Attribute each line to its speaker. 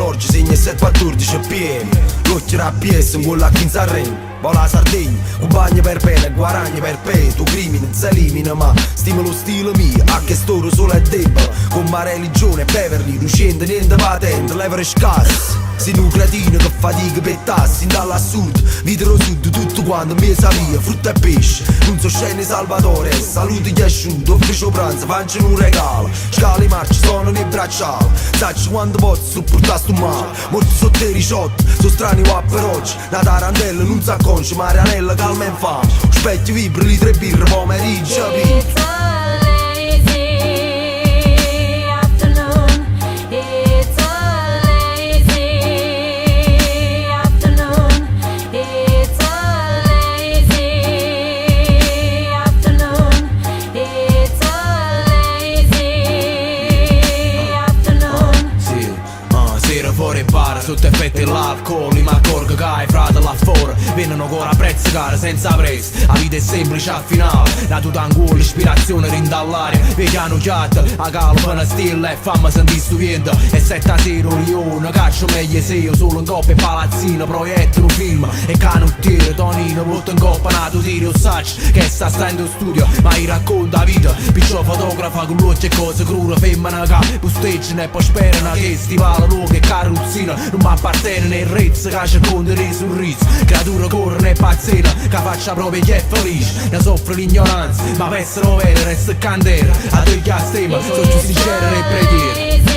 Speaker 1: l'orge segna 7-14 PM. L'occhio a PS, un gol a 15 a Rennes. Vola Sardegna, compagni per pena, guadagni per peto. Crimine si elimina ma stima lo stile mio. A che storo solo è debole, con ma religione e Beverly. Non scende niente patente, leverage gas. Sei un cretino che fatica per tassi, dall'assurdo, videro sud, tutto quanto mi sa via, frutta e pesce. Non so scene Salvatore, saluti gli asciutto, ufficio pranzo, faccio un regalo. Scale marcia, sono nei bracciali, sacci quando posso supportare sto male. Morti sotto i ricciotti, sono strani qua per oggi. Una tarantella non si acconcia, Marianella calma e infame. Specchio vibra, li 3 birre, pomeriggio, capito? Fuori bar, sotto effetti l'alcol, mi accorgo che hai frate là fuori vengono con la prezzo cara, senza prezzo. La vita è semplice al finale, la tua angolo, ispirazione rinda all'aria. Vediamo chiatta, a calma una stella e fammi sentire sto vento. E 7-0 Lione, caccio meglio se io solo in coppa e palazzino, proiettano un film e canottiere, Tonino, butto in coppa nato tiro, saccio che sta in studio, ma gli racconta la vita. Piccio fotografa con luce e cose crude, femmina che posteggiano e poi sperano che stivale luogo e carrozzina non mi appartiene nel rezzo che circonda dei sorrisi. Creatura corre e pazzina che faccia proprio chi è felice. Ne soffre l'ignoranza ma per essere vero resta candela. A te che stima, sono sincero nel preghiere.